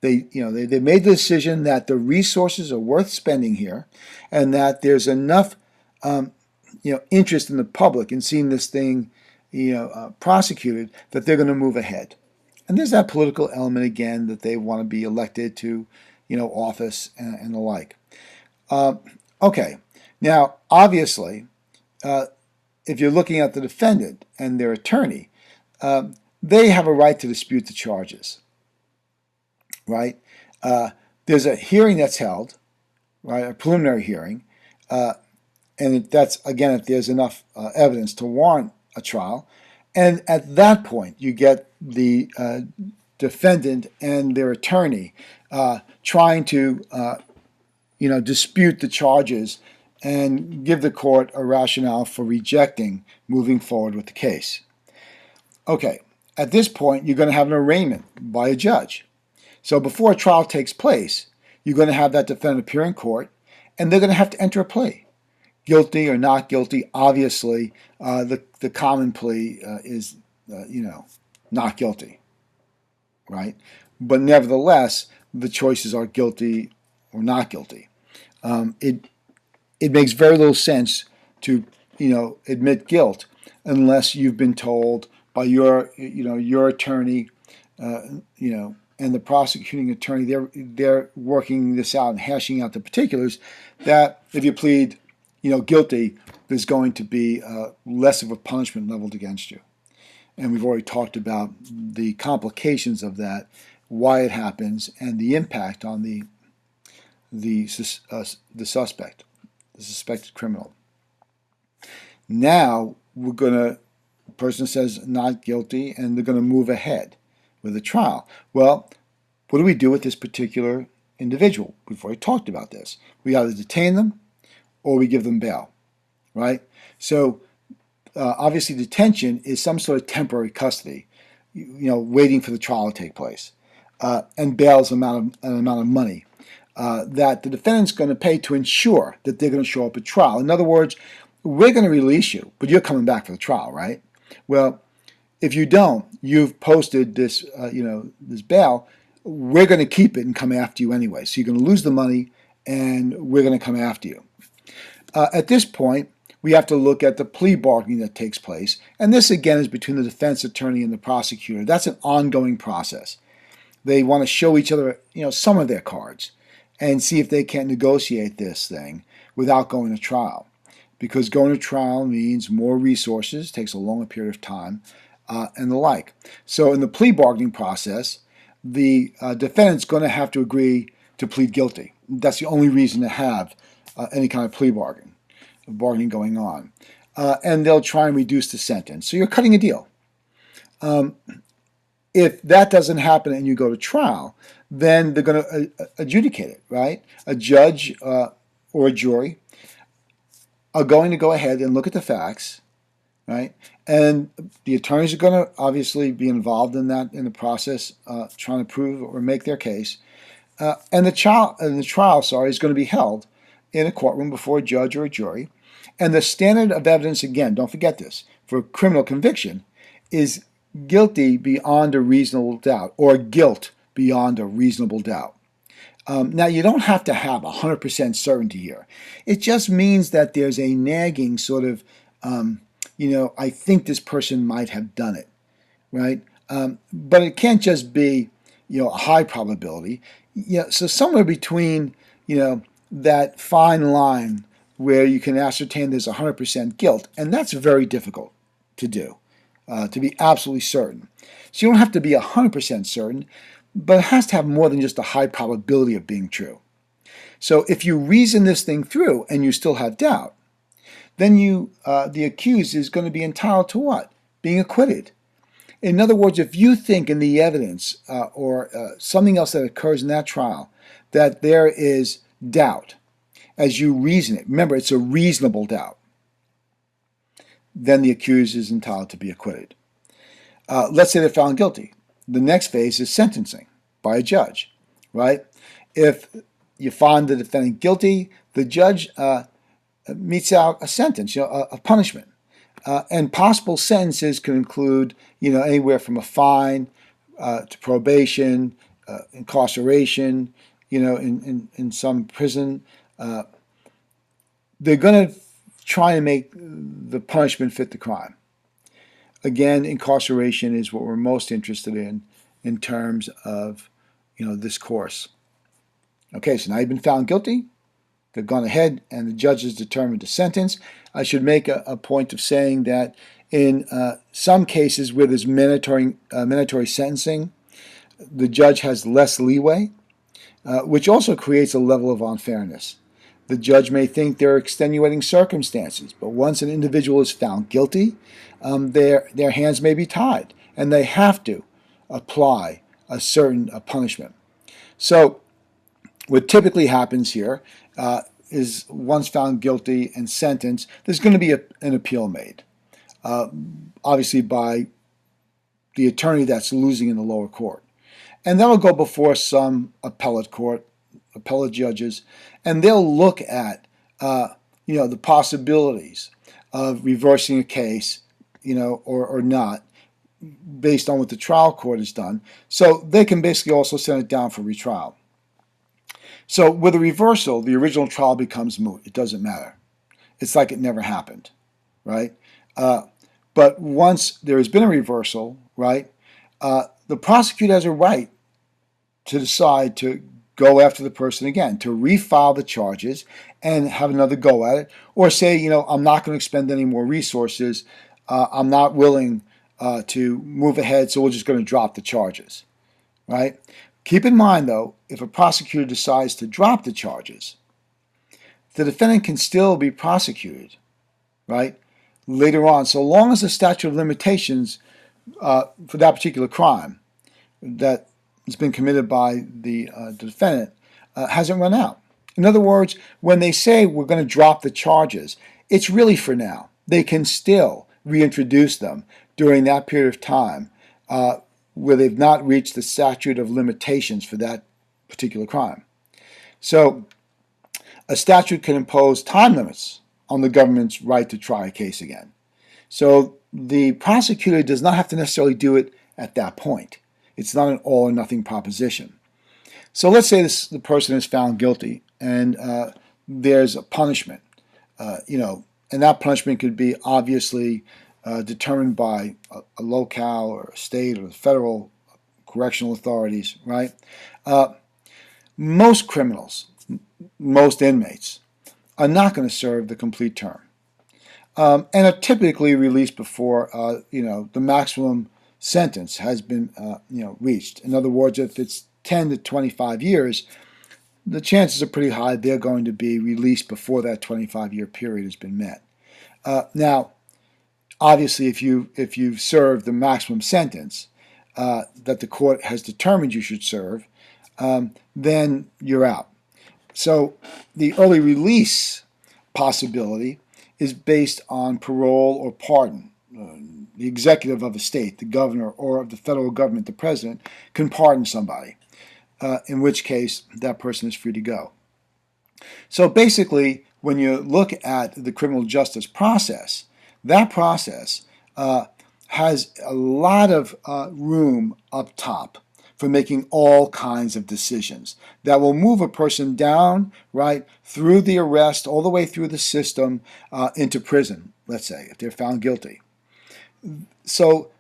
They made the decision that the resources are worth spending here, and that there's enough, interest in the public in seeing this thing, prosecuted, that they're going to move ahead. And there's that political element again that they want to be elected to, office and the like. Okay, now obviously, if you're looking at the defendant and their attorney, they have a right to dispute the charges. Right? There's a hearing that's held, right? A preliminary hearing, and that's, again, if there's enough evidence to warrant a trial. And at that point, you get the defendant and their attorney trying to, dispute the charges and give the court a rationale for rejecting moving forward with the case. Okay, at this point, you're going to have an arraignment by a judge. So before a trial takes place, you're going to have that defendant appear in court, and they're going to have to enter a plea. Guilty or not guilty, obviously, the common plea is, not guilty, right? But nevertheless, the choices are guilty or not guilty. It makes very little sense to, admit guilt unless you've been told by your attorney, and the prosecuting attorney, they're working this out and hashing out the particulars, that if you plead, guilty, there's going to be less of a punishment leveled against you. And we've already talked about the complications of that, why it happens, and the impact on the suspect, the suspected criminal. Now the person says not guilty, and they're going to move ahead with a trial. Well, what do we do with this particular individual? We've already talked about this. We either detain them or we give them bail, right? So Obviously, detention is some sort of temporary custody, waiting for the trial to take place. And bail is an amount of money that the defendant's going to pay to ensure that they're going to show up at trial. In other words, we're going to release you, but you're coming back for the trial, right? Well, if you don't, you've posted this, this bail. We're going to keep it and come after you anyway. So you're going to lose the money, and we're going to come after you. At this point, we have to look at the plea bargaining that takes place. And this, again, is between the defense attorney and the prosecutor. That's an ongoing process. They want to show each other, some of their cards and see if they can't negotiate this thing without going to trial. Because going to trial means more resources, takes a longer period of time, and the like. So in the plea bargaining process, the defendant's going to have to agree to plead guilty. That's the only reason to have any kind of plea bargaining going on. And they'll try and reduce the sentence. So you're cutting a deal. If that doesn't happen and you go to trial, then they're going to adjudicate it, right? A judge or a jury are going to go ahead and look at the facts, right? And the attorneys are going to obviously be involved in the process, trying to prove or make their case. And the trial is going to be held in a courtroom before a judge or a jury. And the standard of evidence, again, don't forget this, for criminal conviction is guilty beyond a reasonable doubt, or guilt beyond a reasonable doubt. Now, you don't have to have 100% certainty here. It just means that there's a nagging sort of, I think this person might have done it, right? But it can't just be, a high probability. So somewhere between, that fine line where you can ascertain there's 100% guilt, and that's very difficult to do, to be absolutely certain. So you don't have to be 100% certain, but it has to have more than just a high probability of being true. So if you reason this thing through and you still have doubt, then the accused is going to be entitled to what? Being acquitted. In other words, if you think in the evidence or something else that occurs in that trial that there is doubt, as you reason it, remember it's a reasonable doubt, then the accused is entitled to be acquitted. Let's say they're found guilty. The next phase is sentencing by a judge, right? If you find the defendant guilty, the judge metes out a sentence, a punishment. And possible sentences can include, anywhere from a fine to probation, incarceration, in some prison. They're going to try and make the punishment fit the crime. Again, incarceration is what we're most interested in terms of, this course. Okay, so now you've been found guilty. They've gone ahead and the judge has determined a sentence. I should make a point of saying that in some cases where there's mandatory sentencing, the judge has less leeway, which also creates a level of unfairness. The judge may think there are extenuating circumstances, but once an individual is found guilty, their hands may be tied, and they have to apply a certain punishment. So what typically happens here is once found guilty and sentenced, there's going to be an appeal made, obviously by the attorney that's losing in the lower court. And that'll go before some appellate court, appellate judges, and they'll look at the possibilities of reversing a case, or not, based on what the trial court has done. So they can basically also send it down for retrial. So with a reversal, the original trial becomes moot. It doesn't matter. It's like it never happened, right? But once there has been a reversal, right, the prosecutor has a right to decide to go after the person again, to refile the charges and have another go at it, or say, I'm not going to expend any more resources. I'm not willing to move ahead, so we're just going to drop the charges, right? Keep in mind, though, if a prosecutor decides to drop the charges, the defendant can still be prosecuted, right, later on, so long as the statute of limitations for that particular crime that has been committed by the defendant hasn't run out. In other words, when they say we're going to drop the charges, it's really for now. They can still reintroduce them during that period of time where they've not reached the statute of limitations for that particular crime. So a statute can impose time limits on the government's right to try a case again. So the prosecutor does not have to necessarily do it at that point. It's not an all or nothing proposition. So let's say the person is found guilty and there's a punishment, and that punishment could be obviously determined by a locale or a state or the federal correctional authorities, right? Most criminals, most inmates, are not going to serve the complete term, and are typically released before the maximum sentence has been reached. In other words, if it's 10 to 25 years, the chances are pretty high they're going to be released before that 25-year period has been met. Now, obviously, if you've served the maximum sentence that the court has determined you should serve, then you're out. So the early release possibility is based on parole or pardon. The executive of a state, the governor, or of the federal government, the president, can pardon somebody, in which case that person is free to go. So basically, when you look at the criminal justice process, that process has a lot of room up top for making all kinds of decisions that will move a person down, right, through the arrest, all the way through the system into prison, let's say, if they're found guilty. So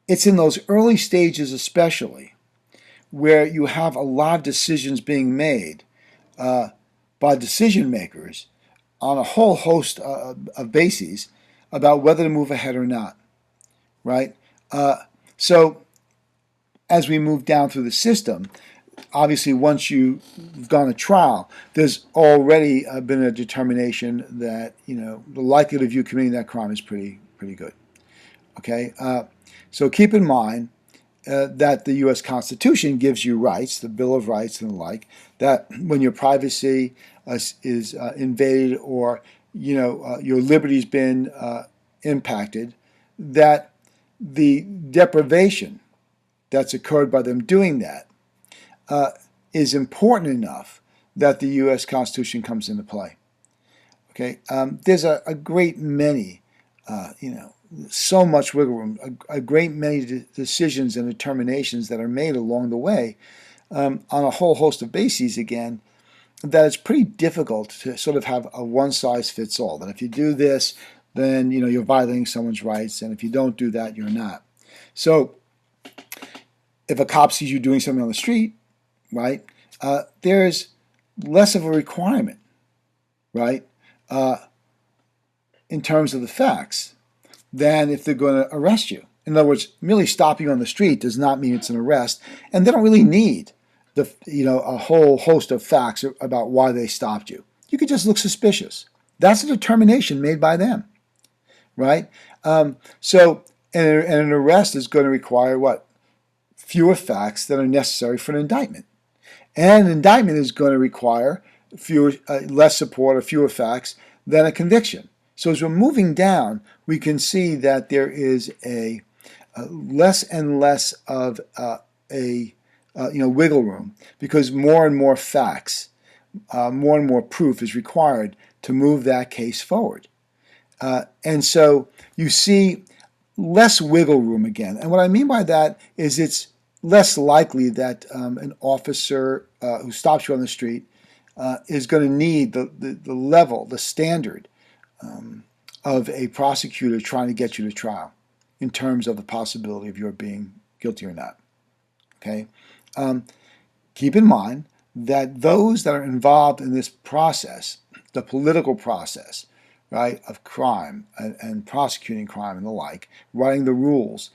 it's in those early stages especially where you have a lot of decisions being made by decision makers on a whole host of bases about whether to move ahead or not, right? So as we move down through the system, obviously once you've gone to trial, there's already been a determination that the likelihood of you committing that crime is pretty good. Okay, so keep in mind that the U.S. Constitution gives you rights, the Bill of Rights and the like, that when your privacy is invaded or your liberty's been impacted, that the deprivation that's occurred by them doing that is important enough that the U.S. Constitution comes into play. Okay, there's a great many, so much wiggle room, a great many decisions and determinations that are made along the way on a whole host of bases again, that it's pretty difficult to sort of have a one-size-fits-all. That if you do this, then you're violating someone's rights, and if you don't do that, you're not. So if a cop sees you doing something on the street, right, there's less of a requirement, right, in terms of the facts than if they're going to arrest you. In other words, merely stopping you on the street does not mean it's an arrest, and they don't really need a whole host of facts about why they stopped you. You could just look suspicious. That's a determination made by them, right? So an arrest is going to require what? Fewer facts that are necessary for an indictment. And an indictment is going to require less support or fewer facts than a conviction. So as we're moving down, we can see that there is a less and less of wiggle room, because more and more facts, more and more proof is required to move that case forward. And so you see less wiggle room again. And what I mean by that is it's less likely that an officer who stops you on the street is going to need the level, the standard of a prosecutor trying to get you to trial in terms of the possibility of your being guilty or not. Okay? Keep in mind that those that are involved in this process, the political process, right, of crime and prosecuting crime and the like, writing the rules,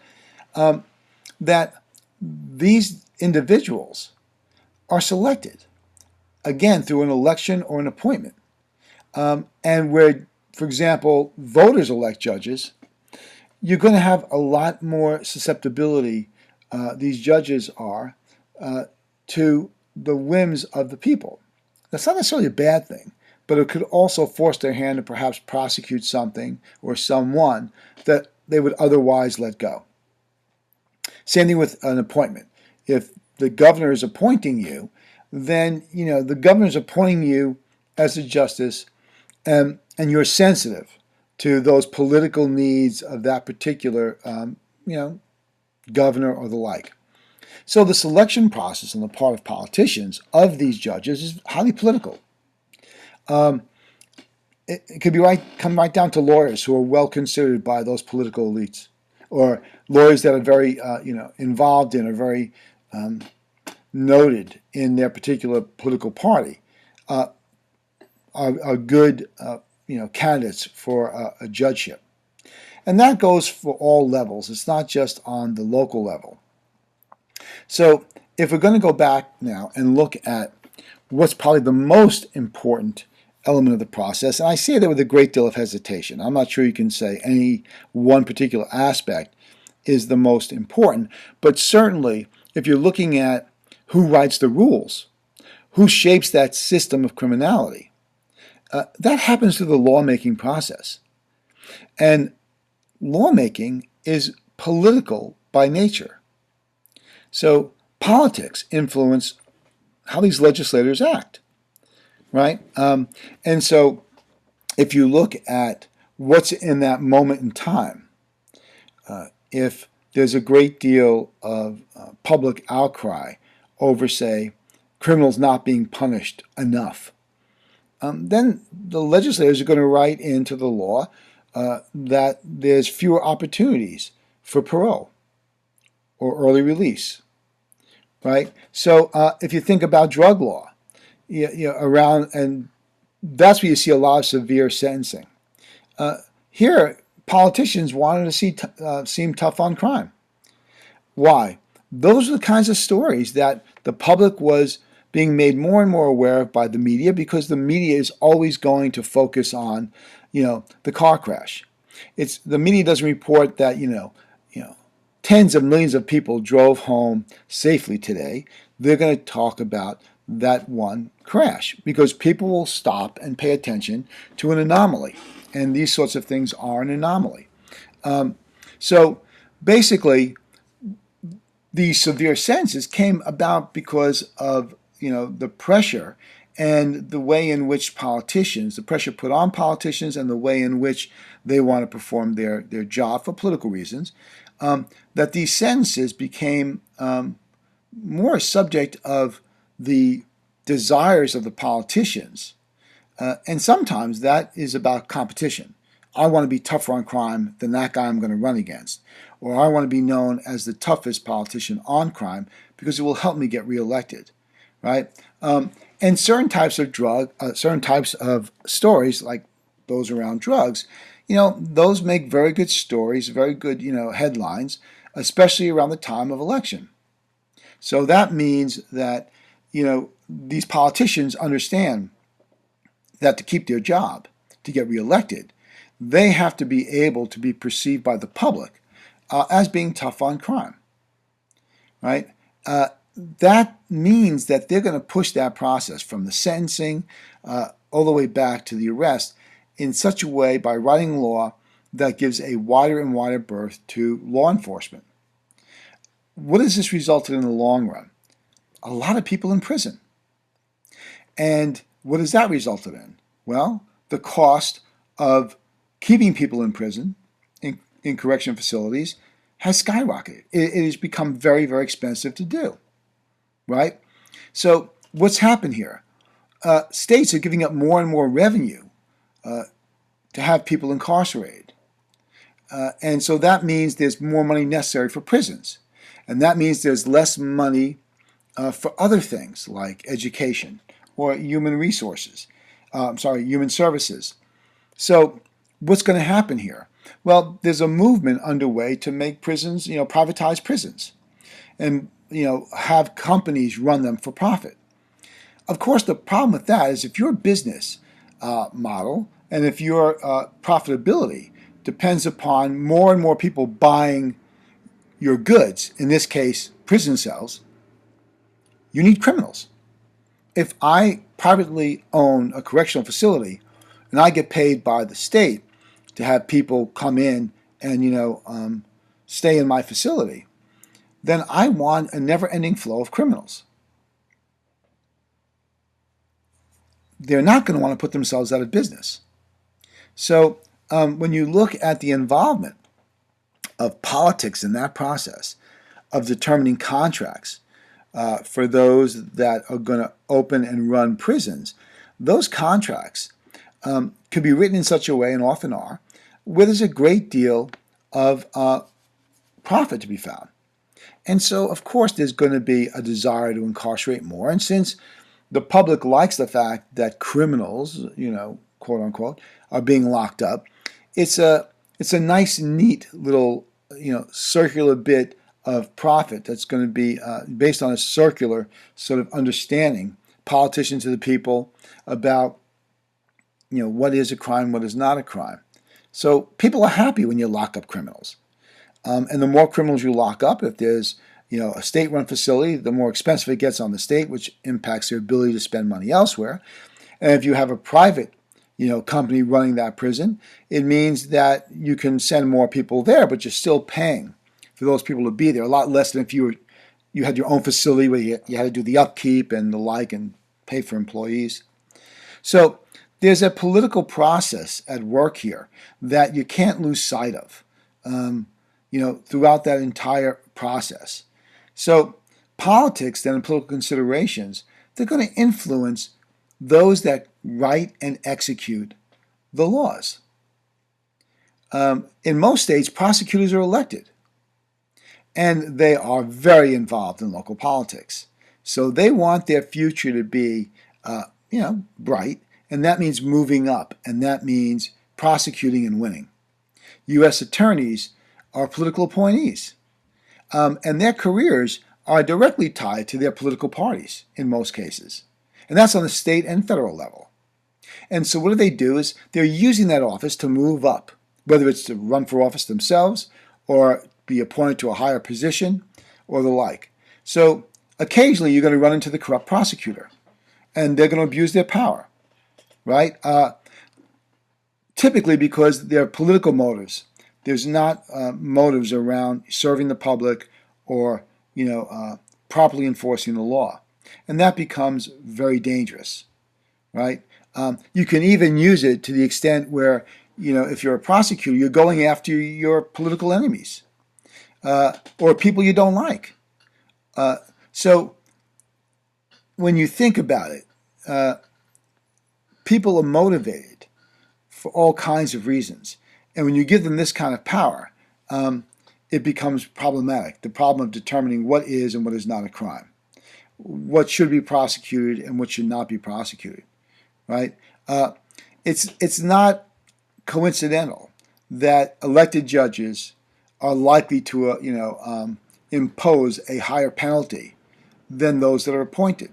that these individuals are selected, again, through an election or an appointment. And where, for example, voters elect judges, you're going to have a lot more susceptibility, these judges are, to the whims of the people. That's not necessarily a bad thing, but it could also force their hand to perhaps prosecute something or someone that they would otherwise let go. Same thing with an appointment. If the governor is appointing you, then the governor is appointing you as a justice, and you're sensitive to those political needs of that particular governor or the like. So the selection process on the part of politicians of these judges is highly political. It could be come right down to lawyers who are well considered by those political elites, or lawyers that are very involved in or very noted in their particular political party are good candidates for a judgeship. And that goes for all levels. It's not just on the local level. So if we're going to go back now and look at what's probably the most important element of the process, and I say that with a great deal of hesitation. I'm not sure you can say any one particular aspect is the most important, but certainly if you're looking at who writes the rules, who shapes that system of criminality, that happens through the lawmaking process. And lawmaking is political by nature. So politics influence how these legislators act, right? And so if you look at what's in that moment in time, if there's a great deal of public outcry over, say, criminals not being punished enough, then the legislators are going to write into the law that there's fewer opportunities for parole or early release, right? So if you think about drug law, around, and that's where you see a lot of severe sentencing. Here, politicians wanted to seem tough on crime. Why? Those are the kinds of stories that the public was being made more and more aware of by the media, because the media is always going to focus on, the car crash. The media doesn't report that, tens of millions of people drove home safely today. They're going to talk about that one crash because people will stop and pay attention to an anomaly. And these sorts of things are an anomaly. So basically, these severe sentences came about because of the pressure and the way in which the pressure put on politicians and the way in which they want to perform their job for political reasons, that these sentences became more a subject of the desires of the politicians. And sometimes that is about competition. I want to be tougher on crime than that guy I'm going to run against. Or I want to be known as the toughest politician on crime because it will help me get reelected, right? And certain types of stories, like those around drugs, those make very good stories, very good, headlines, especially around the time of election. So that means that, these politicians understand that to keep their job, to get reelected, they have to be able to be perceived by the public as being tough on crime, right? That means that they're going to push that process from the sentencing all the way back to the arrest in such a way by writing law that gives a wider and wider berth to law enforcement. What has this resulted in the long run? A lot of people in prison. And what has that resulted in? Well, the cost of keeping people in prison, in correction facilities, has skyrocketed. It has become very, very expensive to do, right? So what's happened here? States are giving up more and more revenue to have people incarcerated. And so that means there's more money necessary for prisons. And that means there's less money for other things like education or human services. So what's going to happen here? Well, there's a movement underway to make prisons, privatize prisons and, have companies run them for profit. Of course, the problem with that is if your business model and if your profitability depends upon more and more people buying your goods, in this case, prison cells, you need criminals. if I privately own a correctional facility and I get paid by the state to have people come in and stay in my facility, then I want a never-ending flow of criminals. They're not going to want to put themselves out of business. So when you look at the involvement of politics in that process of determining contracts for those that are going to open and run prisons, those contracts could be written in such a way, and often are, where there's a great deal of profit to be found. And so, of course, there's going to be a desire to incarcerate more. And since the public likes the fact that criminals, quote unquote, are being locked up, it's a nice, neat little, circular bit of profit that's going to be based on a circular sort of understanding, politician to the people, about what is a crime, what is not a crime. So people are happy when you lock up criminals. And the more criminals you lock up, if there's a state-run facility, the more expensive it gets on the state, which impacts their ability to spend money elsewhere. And if you have a private company running that prison, it means that you can send more people there, but you're still paying for those people to be there, a lot less than if you had your own facility where you had to do the upkeep and the like and pay for employees. So there's a political process at work here that you can't lose sight of, throughout that entire process. So politics then and political considerations, they're going to influence those that write and execute the laws. In most states, prosecutors are elected, and they are very involved in local politics. So they want their future to be, bright, and that means moving up, and that means prosecuting and winning. U.S. attorneys are political appointees, and their careers are directly tied to their political parties in most cases. And that's on the state and federal level. And so what do? Is they're using that office to move up, whether it's to run for office themselves or be appointed to a higher position or the like. So occasionally you're going to run into the corrupt prosecutor, and they're going to abuse their power, right? Typically because they're political motives. There's not motives around serving the public or properly enforcing the law. And that becomes very dangerous, right? You can even use it to the extent where, if you're a prosecutor, you're going after your political enemies or people you don't like. So when you think about it, people are motivated for all kinds of reasons. And when you give them this kind of power, it becomes problematic. The problem of determining what is and what is not a crime, what should be prosecuted and what should not be prosecuted, right? It's not coincidental that elected judges are likely to impose a higher penalty than those that are appointed.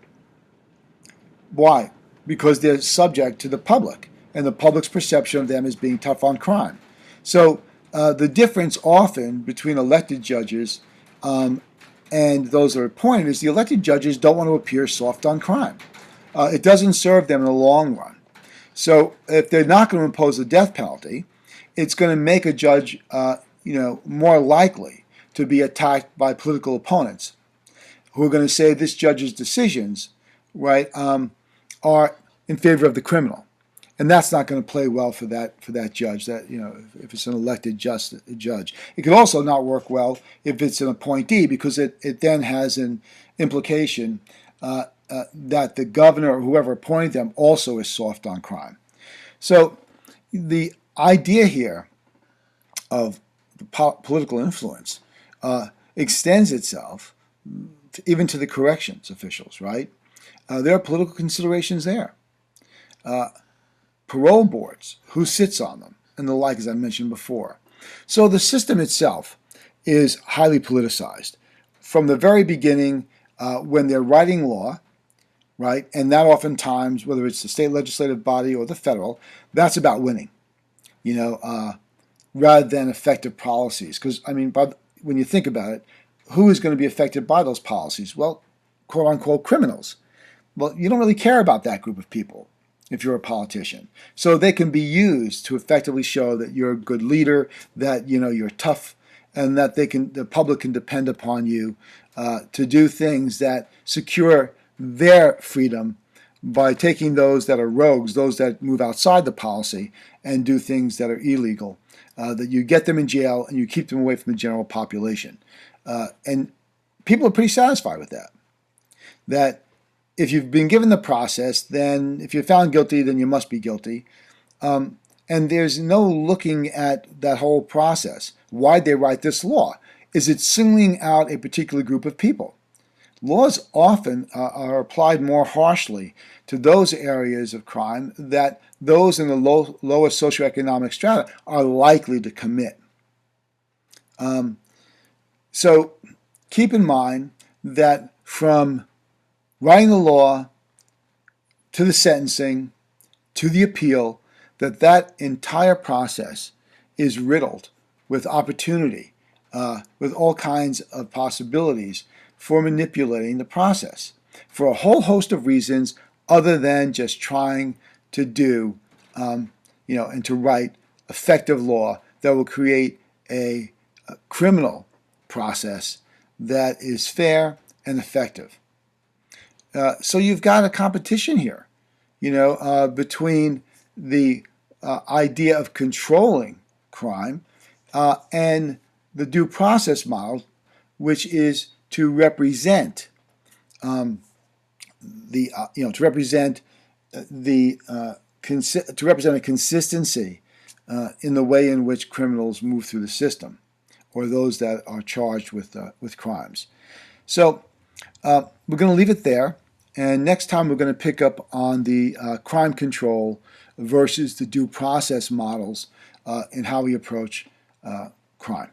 Why? Because they're subject to the public and the public's perception of them as being tough on crime. So the difference often between elected judges and those that are appointed is the elected judges don't want to appear soft on crime. It doesn't serve them in the long run. So if they're not going to impose the death penalty, it's going to make a judge more likely to be attacked by political opponents who are going to say this judge's decisions, right, are in favor of the criminal. And that's not going to play well for that judge. That if it's an elected judge, it could also not work well if it's an appointee, because it then has an implication that the governor or whoever appointed them also is soft on crime. So the idea here of political influence extends itself even to the corrections officials. Right? There are political considerations there. Parole boards, who sits on them, and the like, as I mentioned before. So the system itself is highly politicized. From the very beginning, when they're writing law, right, and that oftentimes, whether it's the state legislative body or the federal, that's about winning, rather than effective policies. Because, when you think about it, who is going to be affected by those policies? Well, quote-unquote criminals. well, you don't really care about that group of people if you're a politician. So they can be used to effectively show that you're a good leader, that you're tough, and that the public can depend upon you to do things that secure their freedom by taking those that are rogues, those that move outside the policy and do things that are illegal. That you get them in jail and you keep them away from the general population. And people are pretty satisfied with that. That if you've been given the process, then if you're found guilty, then you must be guilty. And there's no looking at that whole process. Why'd they write this law? Is it singling out a particular group of people? Laws often are applied more harshly to those areas of crime that those in the lowest socioeconomic strata are likely to commit. So keep in mind that from writing the law to the sentencing to the appeal, that entire process is riddled with opportunity, with all kinds of possibilities for manipulating the process for a whole host of reasons other than just trying to do, and to write effective law that will create a criminal process that is fair and effective. So you've got a competition here, between the idea of controlling crime and the due process model, which is to represent to represent a consistency in the way in which criminals move through the system, or those that are charged with crimes. So we're going to leave it there, and next time we're going to pick up on the crime control versus the due process models in how we approach crime.